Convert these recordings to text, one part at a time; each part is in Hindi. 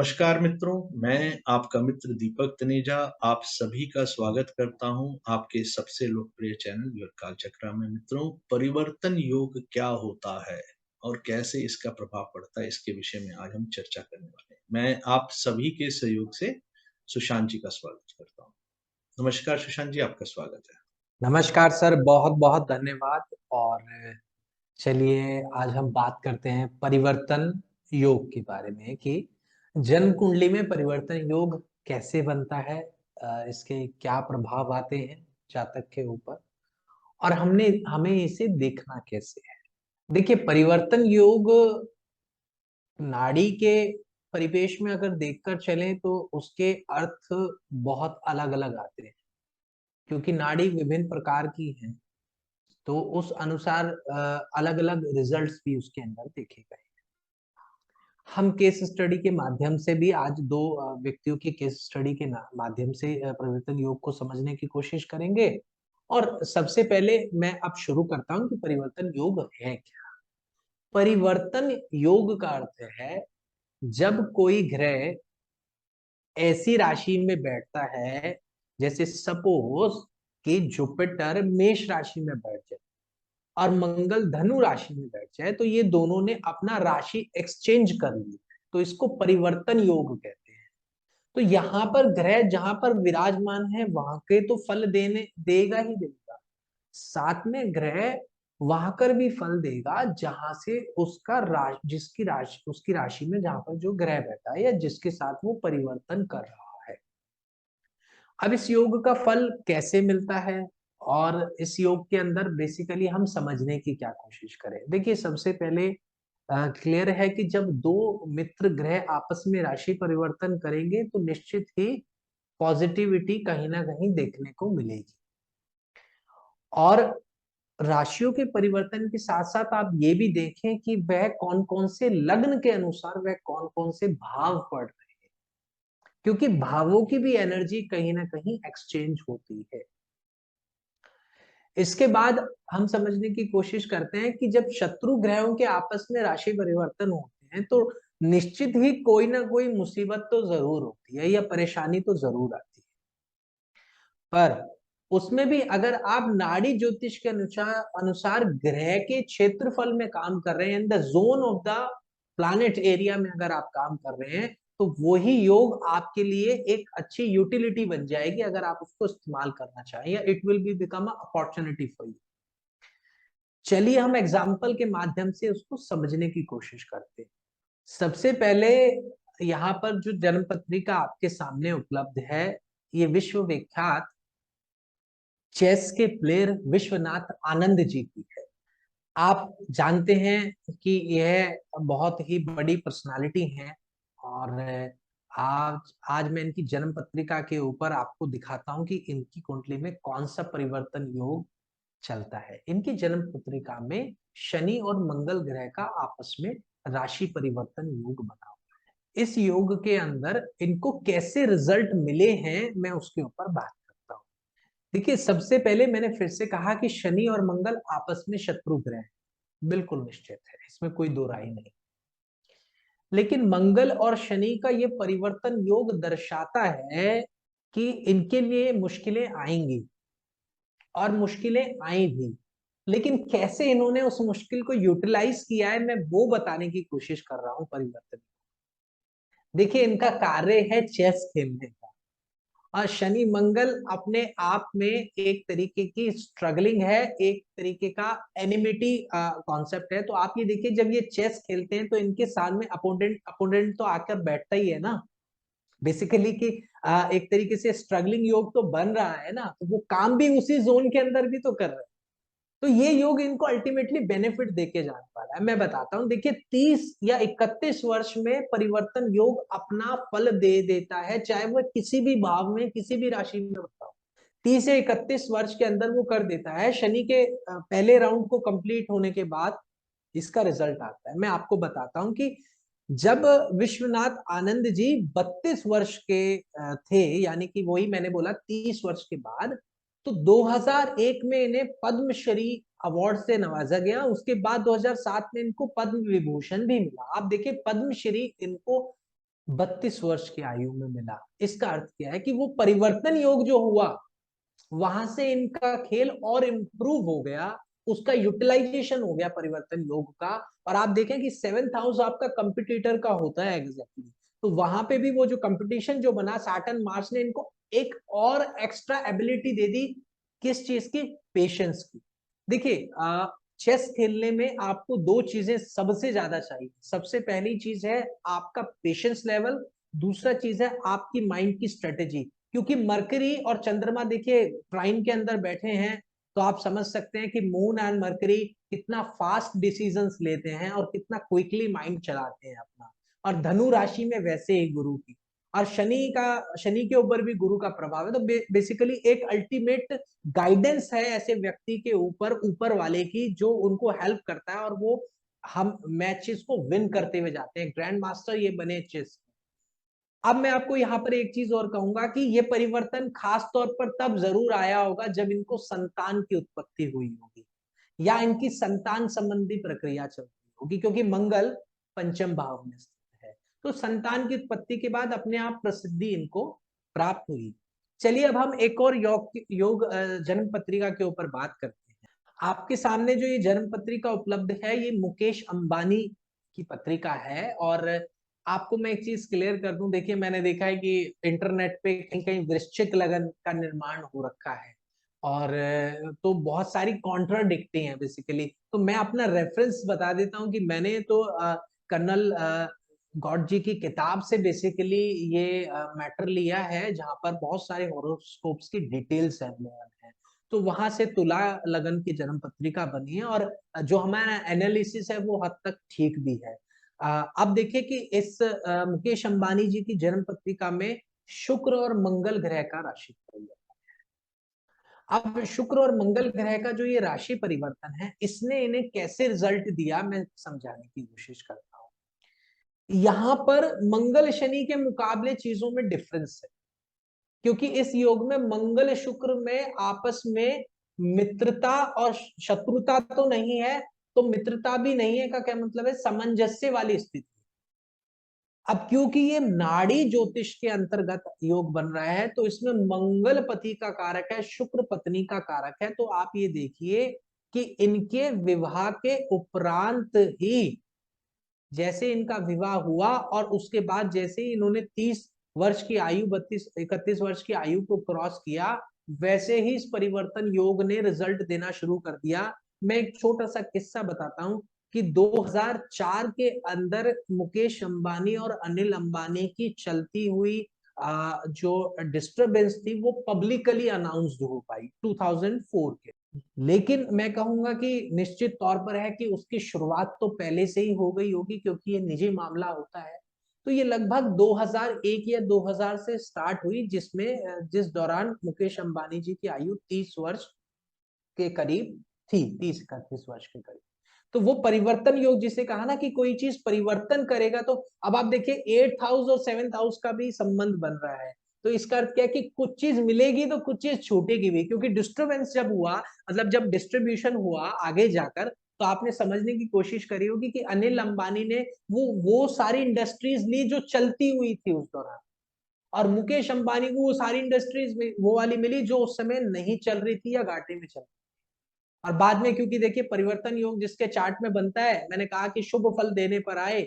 नमस्कार मित्रों, मैं आपका मित्र दीपक तनेजा आप सभी का स्वागत करता हूं आपके सबसे लोकप्रिय चैनल योर कालचक्र में। मित्रों, परिवर्तन योग क्या होता है और कैसे इसका प्रभाव पड़ता है, इसके विषय में आज हम चर्चा करने वाले हैं। मैं आप सभी के सहयोग से सुशांत जी का स्वागत करता हूं। नमस्कार सुशांत जी, आपका स्वागत है। नमस्कार सर, बहुत-बहुत धन्यवाद। और चलिए आज हम बात करते हैं परिवर्तन योग के बारे में कि जन्म कुंडली में परिवर्तन योग कैसे बनता है, इसके क्या प्रभाव आते हैं जातक के ऊपर और हमने हमें इसे देखना कैसे है। देखिए, परिवर्तन योग नाड़ी के परिवेश में अगर देखकर चलें तो उसके अर्थ बहुत अलग-अलग आते हैं, क्योंकि नाड़ी विभिन्न प्रकार की हैं। तो उस अनुसार अलग-अलग रिजल्ट्स भी उसके अंदर देखे गए। हम केस स्टडी के माध्यम से भी आज 2 व्यक्तियों की केस स्टडी के माध्यम से परिवर्तन योग को समझने की कोशिश करेंगे। और सबसे पहले मैं अब शुरू करता हूँ कि परिवर्तन योग है क्या? परिवर्तन योग का अर्थ है जब कोई ग्रह ऐसी राशि में बैठता है, जैसे सपोज कि जुपिटर मेष राशि में बैठ जाए और मंगल धनु राशि में बैठ जाए, तो ये दोनों ने अपना राशि एक्सचेंज कर ली, तो इसको परिवर्तन योग कहते हैं। तो यहाँ पर ग्रह जहां पर विराजमान है वहां के तो फल देने देगा ही देगा, साथ में ग्रह वहां कर भी फल देगा जहां से उसका राशि उसकी राशि में जहां पर जो ग्रह बैठा है या जिसके साथ वो परिवर्तन कर रहा है। अब इस योग का फल कैसे मिलता है और इस योग के अंदर बेसिकली हम समझने की क्या कोशिश करें। देखिए, सबसे पहले क्लियर है कि जब दो मित्र ग्रह आपस में राशि परिवर्तन करेंगे तो निश्चित ही पॉजिटिविटी कहीं ना कहीं देखने को मिलेगी। और राशियों के परिवर्तन के साथ साथ आप ये भी देखें कि वह कौन कौन से लग्न के अनुसार वह कौन कौन से भाव पढ़ रहे हैं, क्योंकि भावों की भी एनर्जी कहीं ना कहीं एक्सचेंज होती है। इसके बाद हम समझने की कोशिश करते हैं कि जब शत्रु ग्रहों के आपस में राशि परिवर्तन होते हैं तो निश्चित ही कोई ना कोई मुसीबत तो जरूर होती है या परेशानी तो जरूर आती है। पर उसमें भी अगर आप नाड़ी ज्योतिष के अनुसार अनुसार ग्रह के क्षेत्रफल में काम कर रहे हैं, in the zone of the planet area में अगर आप काम कर रहे हैं, तो वही योग आपके लिए एक अच्छी यूटिलिटी बन जाएगी अगर आप उसको इस्तेमाल करना चाहें, या it will be become a opportunity for you. चलिए हम एग्जाम्पल के माध्यम से उसको समझने की कोशिश करते हैं। सबसे पहले यहाँ पर जो जन्म पत्रिका आपके सामने उपलब्ध है, ये विश्व विख्यात चेस के प्लेयर विश्वनाथ आनंद जी की है। आप जानते हैं कि यह बहुत ही बड़ी पर्सनालिटी हैं। और आज मैं इनकी जन्म पत्रिका के ऊपर आपको दिखाता हूं कि इनकी कुंडली में कौन सा परिवर्तन योग चलता है। इनकी जन्म पत्रिका में शनि और मंगल ग्रह का आपस में राशि परिवर्तन योग बना हुआ है। इस योग के अंदर इनको कैसे रिजल्ट मिले हैं, मैं उसके ऊपर बात करता हूँ। देखिए, सबसे पहले मैंने फिर से कहा कि शनि और मंगल आपस में शत्रु ग्रह हैं, बिल्कुल निश्चित है, इसमें कोई दो राय नहीं। लेकिन मंगल और शनि का ये परिवर्तन योग दर्शाता है कि इनके लिए मुश्किलें आएंगी और मुश्किलें आई भी। लेकिन कैसे इन्होंने उस मुश्किल को यूटिलाइज किया है, मैं वो बताने की कोशिश कर रहा हूं परिवर्तन। देखिए, इनका कार्य है चेस खेलने का, और शनि मंगल अपने आप में एक तरीके की स्ट्रगलिंग है, एक तरीके का एनिमिटी कॉन्सेप्ट है। तो आप ये देखिए, जब ये चेस खेलते हैं तो इनके सामने अपोनेंट अपोनेंट तो आकर बैठता ही है ना, बेसिकली कि एक तरीके से स्ट्रगलिंग योग तो बन रहा है ना, तो वो काम भी उसी जोन के अंदर भी तो कर रहे हैं। तो ये योग इनको अल्टीमेटली बेनिफिट देके जाने वाला है। मैं बताता हूं, देखिए 30 या 31 वर्ष में परिवर्तन योग अपना फल दे देता है, चाहे वह किसी भी भाव में किसी भी राशि में बताओ। 30 से 31 वर्ष के अंदर वो कर देता है। शनि के पहले राउंड को कंप्लीट होने के बाद इसका रिजल्ट आता है। मैं आपको बताता हूं कि जब विश्वनाथ आनंद जी 32 वर्ष के थे, यानी कि वही मैंने बोला 30 वर्ष के बाद, तो 2001 में इन्हें पद्मश्री अवार्ड से नवाजा गया। उसके बाद 2007 में इनको पद्म विभूषण भी मिला। आप देखिए, पद्मश्री इनको 32 वर्ष की आयु में मिला। इसका अर्थ क्या है कि वो परिवर्तन योग जो हुआ, वहां से इनका खेल और इम्प्रूव हो गया, उसका यूटिलाइजेशन हो गया परिवर्तन योग का। और आप देखें कि 7th हाउस आपका कंपिटिटर का होता है एग्जैक्टली, तो वहां पे भी वो जो कंपटीशन जो बना, सैटर्न मार्स ने इनको एक और एक्स्ट्रा एबिलिटी दे दी। किस चीज की? पेशेंस की। देखिए, चेस खेलने में आपको दो चीजें सबसे ज्यादा चाहिए। सबसे पहली चीज है आपका पेशेंस लेवल, दूसरा चीज है आपकी माइंड की स्ट्रेटेजी। क्योंकि मरकरी और चंद्रमा देखिए प्राइम के अंदर बैठे हैं, तो आप समझ सकते हैं कि मून एंड मरकरी कितना फास्ट डिसीजंस लेते हैं और कितना क्विकली माइंड चलाते हैं अपना। और धनु राशि में वैसे ही गुरु की, और शनि के ऊपर भी गुरु का प्रभाव है। तो बेसिकली एक अल्टीमेट गाइडेंस है ऐसे व्यक्ति के ऊपर, ऊपर वाले की, जो उनको हेल्प करता है और वो हम मैचेस को विन करते हुए जाते हैं। ग्रैंड मास्टर ये बने चेस। अब मैं आपको यहाँ पर एक चीज और कहूंगा कि ये परिवर्तन खास तौर पर तब जरूर आया होगा जब इनको संतान की उत्पत्ति हुई होगी, या इनकी संतान संबंधी प्रक्रिया चल रही होगी, क्योंकि मंगल पंचम भाव में स्थित है। तो संतान की उत्पत्ति के बाद अपने आप प्रसिद्धि इनको प्राप्त हुई। चलिए अब हम एक और योग जन्म पत्रिका के ऊपर बात करते हैं। आपके सामने जो ये जन्म पत्रिका उपलब्ध है, ये मुकेश अंबानी की पत्रिका है। और आपको मैं एक चीज क्लियर कर दूं, देखिए मैंने देखा है कि इंटरनेट पे कहीं कहीं वृश्चिक लगन का निर्माण हो रखा है, और तो बहुत सारी कॉन्ट्राडिक्टी हैं बेसिकली। तो मैं अपना रेफरेंस बता देता हूँ कि मैंने तो कर्नल गॉड जी की किताब से बेसिकली ये मैटर लिया है, जहां पर बहुत सारे हॉरोस्कोप्स की डिटेल्स अवेलेबल है। तो वहां से तुला लगन की जन्म पत्रिका बनी है, और जो हमारा एनालिसिस है वो हद तक ठीक भी है। अब देखिए कि इस मुकेश अंबानी जी की जन्म पत्रिका में शुक्र और मंगल ग्रह का राशि परिवर्तन। अब शुक्र और मंगल ग्रह का जो ये राशि परिवर्तन है, इसने इन्हें कैसे रिजल्ट दिया, मैं समझाने की कोशिश करता हूँ। यहाँ पर मंगल शनि के मुकाबले चीजों में डिफरेंस है, क्योंकि इस योग में मंगल शुक्र में आपस में मित्रता और शत्रुता तो नहीं है, तो मित्रता भी नहीं है का क्या मतलब है? सामंजस्य वाली स्थिति। अब क्योंकि ये नाड़ी ज्योतिष के अंतर्गत योग बन रहा है, तो इसमें मंगल पति का कारक है, शुक्र पत्नी का कारक है। तो आप ये देखिए कि इनके विवाह के उपरांत ही, जैसे इनका विवाह हुआ और उसके बाद जैसे ही इन्होंने 30 वर्ष की आयु, 32 31 वर्ष की आयु को क्रॉस किया, वैसे ही इस परिवर्तन योग ने रिजल्ट देना शुरू कर दिया। मैं एक छोटा सा किस्सा बताता हूँ कि 2004 के अंदर मुकेश अंबानी और अनिल अंबानी की चलती हुई जो डिस्टरबेंस थी, वो पब्लिकली अनाउंस्ड हो पाई 2004 के। लेकिन मैं कहूंगा कि निश्चित तौर पर है कि उसकी शुरुआत तो पहले से ही हो गई होगी, क्योंकि ये निजी मामला होता है। तो ये लगभग 2001 या 2000 से स्टार्ट हुई, जिसमें जिस दौरान मुकेश अंबानी जी की आयु 30 वर्ष के करीब थी, 30 31 वर्ष के करीब। तो वो परिवर्तन योग जिसे कहा ना कि कोई चीज परिवर्तन करेगा, तो अब आप देखिए 8th हाउस और 7th हाउस का भी संबंध बन रहा है। तो इसका अर्थ क्या है कि कुछ चीज मिलेगी तो कुछ चीज छूटेगी भी, क्योंकि डिस्टर्बेंस जब हुआ, मतलब जब डिस्ट्रीब्यूशन हुआ आगे जाकर, तो आपने समझने की कोशिश करी होगी कि अनिल अंबानी ने वो सारी इंडस्ट्रीज ली जो चलती हुई थी उस दौरान, और मुकेश अंबानी को वो सारी इंडस्ट्रीज वो वाली मिली जो उस समय नहीं चल रही थी या घाटे में चल रही। और बाद में क्योंकि देखिए परिवर्तन योग जिसके चार्ट में बनता है, मैंने कहा कि शुभ फल देने पर आए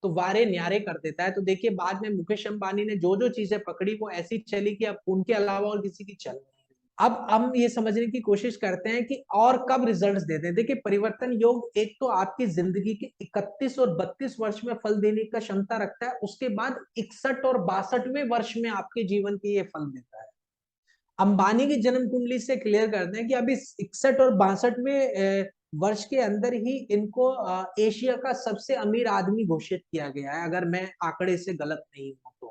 तो वारे न्यारे कर देता है। तो देखिए बाद में मुकेश अंबानी ने जो जो चीजें पकड़ी वो ऐसी चली कि अब उनके अलावा और किसी की चल नहीं रही। अब हम ये समझने की कोशिश करते हैं कि और कब रिजल्ट्स देते हैं। देखिए परिवर्तन योग एक तो आपकी जिंदगी के 31 और 32 वर्ष में फल देने का क्षमता रखता है, उसके बाद 61 और 62वें वर्ष में आपके जीवन के ये फल देता है। अंबानी की जन्म कुंडली से क्लियर करते हैं कि अभी 61 और 62वें वर्ष के अंदर ही इनको एशिया का सबसे अमीर आदमी घोषित किया गया है, अगर मैं आंकड़े से गलत नहीं हूं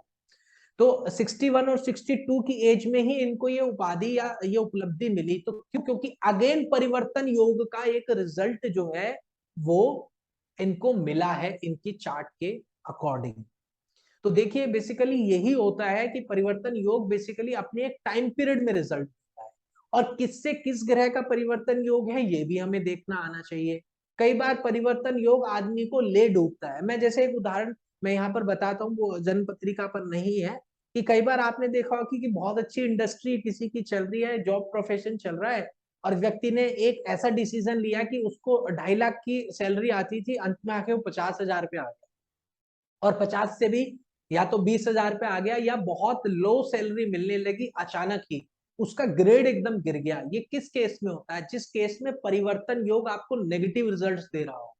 तो 61 और 62 की एज में ही इनको ये उपाधि या ये उपलब्धि मिली। तो क्यों? क्योंकि अगेन परिवर्तन योग का एक रिजल्ट जो है वो इनको मिला है इनकी चार्ट के अकॉर्डिंग। तो देखिए बेसिकली यही होता है कि परिवर्तन योग बेसिकली अपने एक टाइम पीरियड में रिजल्ट देता है, और किससे किस ग्रह का परिवर्तन योग है ये भी हमें देखना आना चाहिए। कई बार परिवर्तन योग आदमी को ले डूबता है। मैं जैसे एक उदाहरण मैं यहाँ पर बताता हूँ, वो जन्म पत्रिका पर नहीं है, कि कई बार आपने देखा होगा कि बहुत अच्छी इंडस्ट्री किसी की चल रही है, जॉब प्रोफेशन चल रहा है और व्यक्ति ने एक ऐसा डिसीजन लिया कि उसको 2.5 लाख की सैलरी आती थी, अंत में आके वो 50,000 पे आ गया और 50 से भी या तो 20,000 पे आ गया या बहुत लो सैलरी मिलने लगी अचानक ही, उसका ग्रेड एकदम गिर गया। ये किस केस में होता है? जिस केस में परिवर्तन योग आपको नेगेटिव रिजल्ट्स दे रहा हो।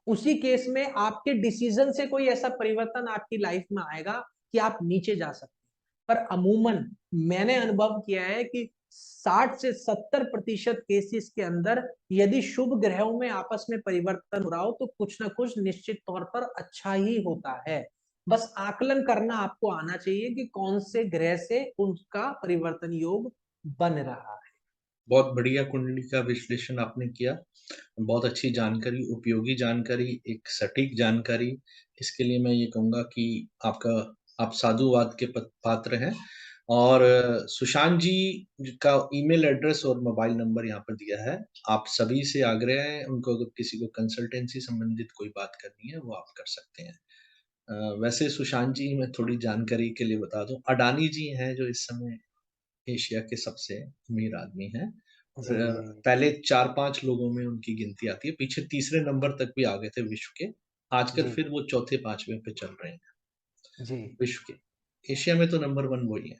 उसी केस में आपके डिसीजन से कोई ऐसा परिवर्तन आपकी लाइफ में आएगा कि आप नीचे जा सकते हैं। पर अमूमन मैंने अनुभव किया है कि 60 से 70% केसेस के अंदर यदि शुभ ग्रहों में आपस में परिवर्तन हो रहा हो तो कुछ ना कुछ निश्चित तौर पर अच्छा ही होता है। बस आकलन करना आपको आना चाहिए कि कौन से ग्रह से उनका परिवर्तन योग बन रहा है। बहुत बढ़िया कुंडली का विश्लेषण आपने किया। बहुत अच्छी जानकारी, उपयोगी जानकारी, एक सटीक जानकारी। इसके लिए मैं ये कहूँगा कि आपका आप साधुवाद के पात्र हैं। और सुशांत जी का ईमेल एड्रेस और मोबाइल नंबर यहाँ पर दिया है। आप सभी से आग्रह है, उनको अगर किसी को कंसल्टेंसी संबंधित कोई बात करनी है, वो आप कर सकते हैं। वैसे सुशांत जी, मैं थोड़ी जानकारी के लिए बता दूँ, अडानी जी हैं जो इस समय एशिया के सबसे अमीर आदमी हैं। जी, जी, पहले 4-5 लोगों में उनकी गिनती आती है, पीछे तीसरे नंबर तक भी आ गए थे विश्व के। आजकल जी, फिर वो चौथे 5वें पे चल रहे हैं जी। विश्व के। एशिया में तो नंबर 1 वो ही हैं।